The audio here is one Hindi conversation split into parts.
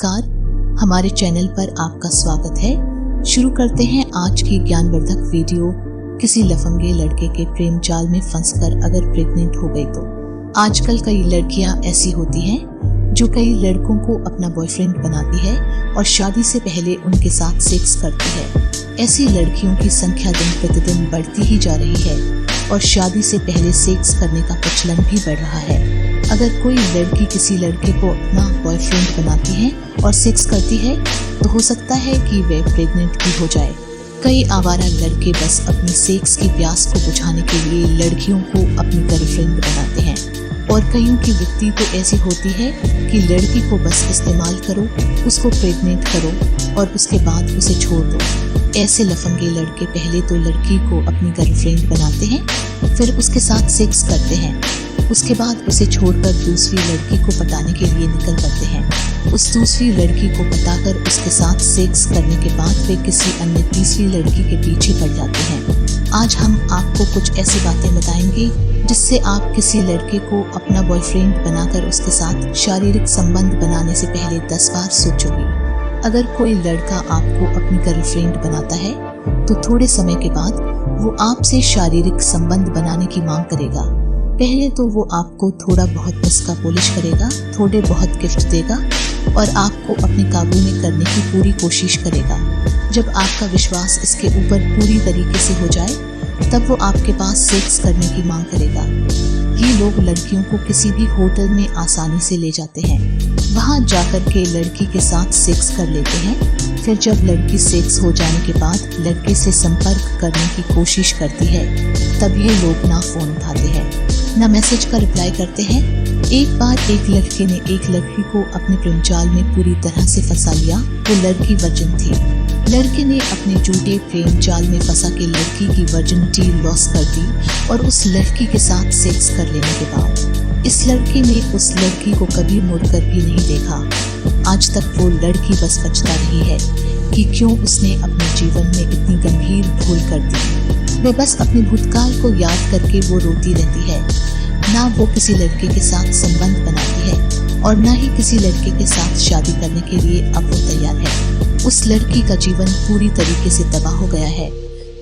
नमस्कार, हमारे चैनल पर आपका स्वागत है। शुरू करते हैं आज की ज्ञानवर्धक वीडियो। किसी लफंगे लड़के के प्रेम जाल में फंसकर अगर प्रेग्नेंट हो गई तो। आजकल कई लड़कियां ऐसी होती हैं जो कई लड़कों को अपना बॉयफ्रेंड बनाती है और शादी से पहले उनके साथ सेक्स करती है। ऐसी लड़कियों की संख्या दिन प्रतिदिन बढ़ती ही जा रही है और शादी से पहले सेक्स करने का प्रचलन भी बढ़ रहा है। अगर कोई लड़की किसी लड़के को अपना बॉयफ्रेंड बनाती है और सेक्स करती है तो हो सकता है कि वह प्रेग्नेंट भी हो जाए। कई आवारा लड़के बस अपनी सेक्स की प्यास को बुझाने के लिए लड़कियों को अपनी गर्लफ्रेंड बनाते हैं और कईयों की वृत्ति तो ऐसी होती है कि लड़की को बस इस्तेमाल करो, उसको प्रेग्नेंट करो और उसके बाद उसे छोड़ दो। ऐसे लफंगे लड़के पहले तो लड़की को अपनी गर्लफ्रेंड बनाते हैं, फिर उसके साथ सेक्स करते हैं, उसके बाद उसे छोड़कर दूसरी लड़की को पटाने के लिए निकल पड़ते हैं। उस दूसरी लड़की को पटाकर उसके साथ सेक्स करने के बाद वे किसी अन्य तीसरी लड़की के पीछे पड़ जाते हैं। आज हम आपको कुछ ऐसी बातें बताएंगे जिससे आप किसी लड़के को अपना बॉयफ्रेंड बनाकर उसके साथ शारीरिक संबंध बनाने से पहले 10 बार सोचोगे। अगर कोई लड़का आपको अपनी गर्लफ्रेंड बनाता है तो थोड़े समय के बाद वो आपसे शारीरिक संबंध बनाने की मांग करेगा। पहले तो वो आपको थोड़ा बहुत मस्का पॉलिश करेगा, थोड़े बहुत गिफ्ट देगा और आपको अपने काबू में करने की पूरी कोशिश करेगा। जब आपका विश्वास इसके ऊपर पूरी तरीके से हो जाए तब वो आपके पास सेक्स करने की मांग करेगा। ये लोग लड़कियों को किसी भी होटल में आसानी से ले जाते हैं, वहाँ जाकर के लड़की के साथ सेक्स कर लेते हैं। फिर जब लड़की सेक्स हो जाने के बाद लड़के से संपर्क करने की कोशिश करती है तब ये लोग ना फोन उठाते हैं ना मैसेज का रिप्लाई करते हैं। एक बार एक लड़के ने एक लड़की को अपने प्रेम जाल में पूरी तरह से फंसा लिया। वो लड़की वर्जिन थी। लड़के ने अपने झूठे प्रेम जाल में फंसा के लड़की की वर्जिनिटी लॉस कर दी और उस लड़की के साथ सेक्स कर लेने के बाद इस लड़के ने उस लड़की को कभी मुड़कर भी नहीं देखा। आज तक वो लड़की बस पछता रही है कि क्यों उसने अपने जीवन में इतनी गंभीर भूल कर दी। वह बस अपने भूतकाल को याद करके वो रोती रहती है। ना वो किसी लड़के के साथ संबंध बनाती है और ना ही किसी लड़के के साथ शादी करने के लिए अब वो तैयार है। उस लड़की का जीवन पूरी तरीके से तबाह हो गया है।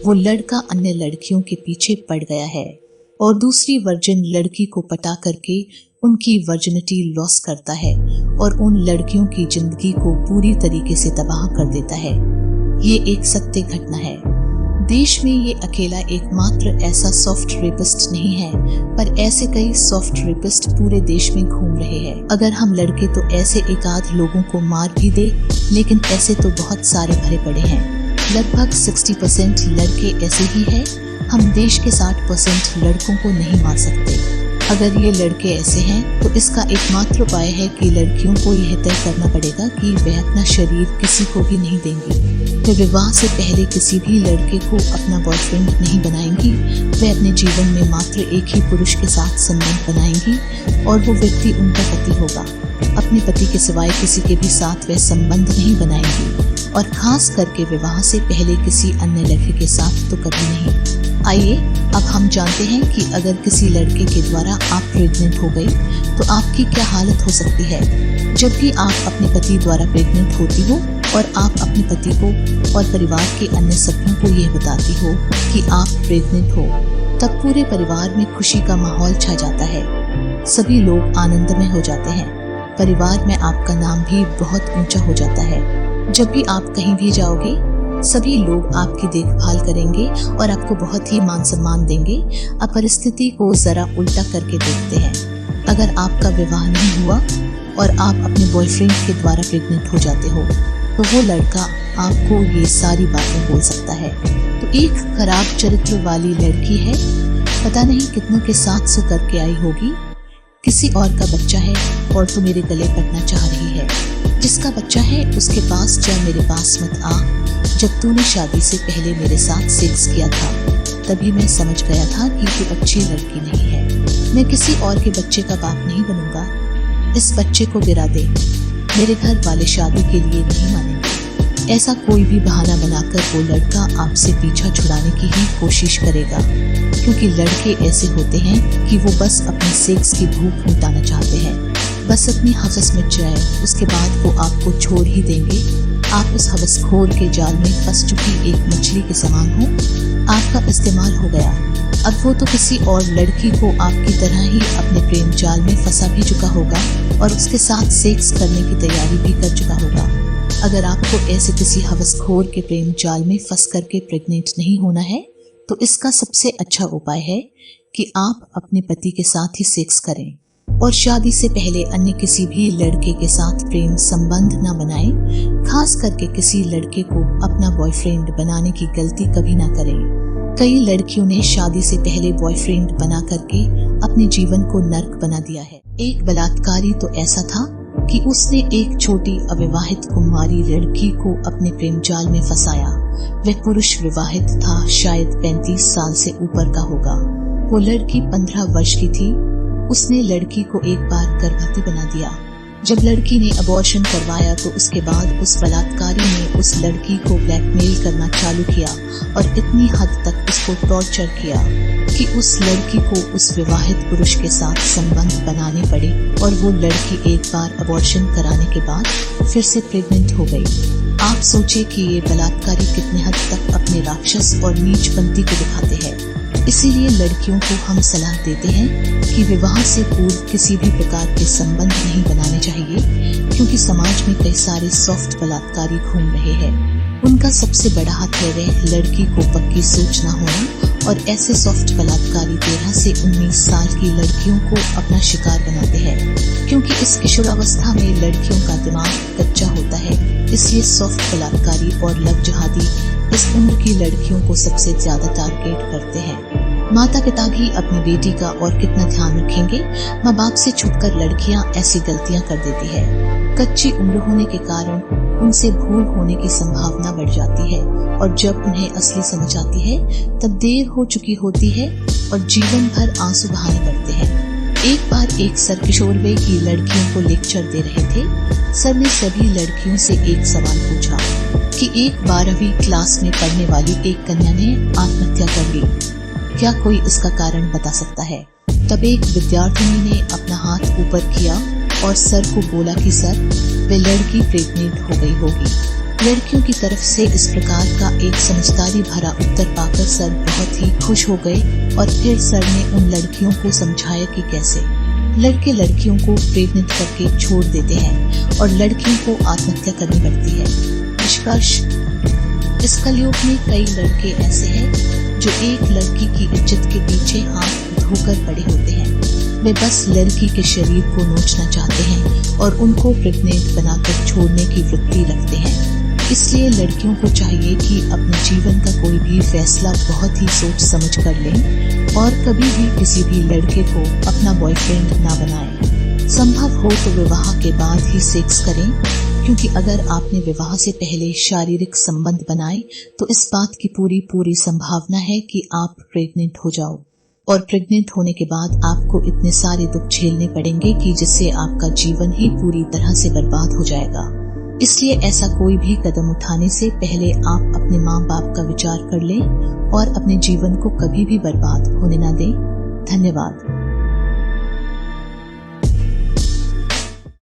वो लड़का अन्य लड़कियों के पीछे पड़ गया है और दूसरी वर्जिन लड़की को पटा करके उनकी वर्जिनिटी लॉस करता है और उन लड़कियों की जिंदगी को पूरी तरीके से तबाह कर देता है। ये एक सत्य घटना है। देश में ये अकेला एकमात्र ऐसा सॉफ्ट रेपिस्ट नहीं है, पर ऐसे कई सॉफ्ट रेपिस्ट पूरे देश में घूम रहे हैं। अगर हम लड़के तो ऐसे एकाध लोगों को मार भी दे, लेकिन ऐसे तो बहुत सारे भरे पड़े हैं। लगभग 60% लड़के ऐसे ही हैं। हम देश के 60% लड़कों को नहीं मार सकते। अगर ये लड़के ऐसे हैं तो इसका एकमात्र उपाय है कि लड़कियों को यह तय करना पड़ेगा कि वह अपना शरीर किसी को भी नहीं देंगी। वे विवाह से पहले किसी भी लड़के को अपना बॉयफ्रेंड नहीं बनाएंगी। वे अपने जीवन में मात्र एक ही पुरुष के साथ संबंध बनाएंगी और वो व्यक्ति उनका पति होगा। अपने पति के सिवाय किसी के भी साथ वह संबंध नहीं बनाएंगी और खास करके विवाह से पहले किसी अन्य लड़के के साथ तो कभी नहीं। आइए अब हम जानते हैं कि अगर किसी लड़के के द्वारा आप प्रेग्नेंट हो गई तो आपकी क्या हालत हो सकती है। जब भी आप अपने पति द्वारा प्रेग्नेंट होती हो और आप अपने पति को और परिवार के अन्य सभ्यों को यह बताती हो कि आप प्रेग्नेंट हो, तब पूरे परिवार में खुशी का माहौल छा जाता है। सभी लोग आनंदमय हो जाते हैं। परिवार में आपका नाम भी बहुत ऊंचा हो जाता है। जब भी आप कहीं भी जाओगे सभी लोग आपकी देखभाल करेंगे और आपको बहुत ही मान सम्मान देंगे। अब परिस्थिति को जरा उल्टा करके देखते हैं। अगर आपका विवाह नहीं हुआ और आप अपने बॉयफ्रेंड के द्वारा प्रेग्नेंट हो जाते हो तो वो लड़का आपको ये सारी बातें बोल सकता है। तो एक खराब चरित्र वाली लड़की है, पता नहीं कितनों के साथ सो करके आई होगी। किसी और का बच्चा है और तू मेरे गले पड़ना चाह रही है। जिसका बच्चा है उसके पास जा, मेरे पास मत आ। जब तूने शादी से पहले मेरे साथ सेक्स किया था तभी मैं समझ गया था कि तू अच्छी लड़की नहीं है। मैं किसी और के बच्चे का बाप नहीं बनूंगा। इस बच्चे को गिरा दे। मेरे घर वाले शादी के लिए नहीं मानेंगे। ऐसा कोई भी बहाना बनाकर वो लड़का आपसे पीछा छुड़ाने की ही कोशिश करेगा, क्योंकि लड़के ऐसे होते हैं कि वो बस अपनी सेक्स की भूख मिटाना चाहते हैं। बस अपनी हवस मिट जाए, उसके बाद वो आपको छोड़ ही देंगे। आप उस हवसखोर के जाल में फंस चुकी एक मछली के समान हो। आपका इस्तेमाल हो गया। अब वो तो किसी और लड़की को आपकी तरह ही अपने प्रेम जाल में फंसा भी चुका होगा और उसके साथ सेक्स करने की तैयारी भी कर चुका होगा। अगर आपको ऐसे किसी हवसखोर के प्रेम जाल में फंस करके प्रेग्नेंट नहीं होना है तो इसका सबसे अच्छा उपाय है कि आप अपने पति के साथ ही सेक्स करें और शादी से पहले अन्य किसी भी लड़के के साथ प्रेम संबंध न बनाएं। खास करके किसी लड़के को अपना बॉयफ्रेंड बनाने की गलती कभी ना करें। कई लड़कियों ने शादी से पहले बॉयफ्रेंड बना करके अपने जीवन को नर्क बना दिया है। एक बलात्कारी तो ऐसा था कि उसने एक छोटी अविवाहित कुमारी लड़की को अपने प्रेम जाल में फंसाया। वह पुरुष विवाहित था, शायद 35 साल से ऊपर का होगा। वो लड़की 15 वर्ष की थी। उसने लड़की को एक बार गर्भवती बना दिया। जब लड़की ने अबॉर्शन करवाया तो उसके बाद उस बलात्कारी ने उस लड़की को ब्लैकमेल करना चालू किया और इतनी हद तक उसको टॉर्चर किया कि उस लड़की को उस विवाहित पुरुष के साथ संबंध बनाने पड़े और वो लड़की एक बार अबॉर्शन कराने के बाद फिर से प्रेग्नेंट हो गई। आप सोचे कि ये बलात्कारी कितने हद तक अपने राक्षस और नीचपंथी को दिखाते हैं। इसीलिए लड़कियों को हम सलाह देते हैं कि विवाह से पूर्व किसी भी प्रकार के संबंध नहीं बनाने चाहिए, क्योंकि समाज में कई सारे सॉफ्ट बलात्कारी घूम रहे हैं। उनका सबसे बड़ा हथियार लड़की को पक्की सोच न होना और ऐसे सॉफ्ट बलात्कारी 13 से 19 साल की लड़कियों को अपना शिकार बनाते हैं, क्योंकि इस किशोरावस्था में लड़कियों का दिमाग कच्चा होता है। इसलिए सॉफ्ट बलात्कारी और लव जिहादी इस उम्र की लड़कियों को सबसे ज्यादा टारगेट करते हैं। माता पिता भी अपनी बेटी का और कितना ध्यान रखेंगे। माँ बाप से छुपकर लड़कियां ऐसी गलतियां कर देती है। कच्ची उम्र होने के कारण उनसे भूल होने की संभावना बढ़ जाती है और जब उन्हें असली समझ आती है तब देर हो चुकी होती है और जीवन भर आंसू बहाने पड़ते हैं। एक बार एक सर किशोरवय की लड़कियों को लेक्चर दे रहे थे। सर ने सभी लड़कियों से एक सवाल पूछा कि एक 12वीं क्लास में पढ़ने वाली एक कन्या ने आत्महत्या कर ली, क्या कोई इसका कारण बता सकता है? तब एक विद्यार्थिनी ने अपना हाथ ऊपर किया और सर को बोला कि सर, वे लड़की प्रेग्नेंट हो गई होगी। लड़कियों की तरफ से इस प्रकार का एक समझदारी भरा उत्तर पाकर सर बहुत ही खुश हो गए और फिर सर ने उन लड़कियों को समझाया कि कैसे लड़के लड़कियों को प्रेग्नेंट करके छोड़ देते हैं और लड़कियों को आत्महत्या करनी पड़ती है। निष्कर्ष, इस कलयुग में कई लड़के ऐसे हैं जो एक लड़की की इज्जत के पीछे हाथ धोकर पड़े होते हैं। वे बस लड़की के शरीर को नोचना चाहते हैं और उनको प्रेग्नेंट बनाकर छोड़ने की वृत्ति रखते हैं। इसलिए लड़कियों को चाहिए कि अपने जीवन का कोई भी फैसला बहुत ही सोच समझ कर लें और कभी भी किसी भी लड़के को अपना बॉयफ्रेंड ना बनाएं। संभव हो तो विवाह के बाद ही सेक्स करें, क्योंकि अगर आपने विवाह से पहले शारीरिक संबंध बनाए तो इस बात की पूरी संभावना है कि आप प्रेग्नेंट हो जाओ और प्रेग्नेंट होने के बाद आपको इतने सारे दुख झेलने पड़ेंगे कि जिससे आपका जीवन ही पूरी तरह से बर्बाद हो जाएगा। इसलिए ऐसा कोई भी कदम उठाने से पहले आप अपने माँ बाप का विचार कर लें और अपने जीवन को कभी भी बर्बाद होने ना दें। धन्यवाद।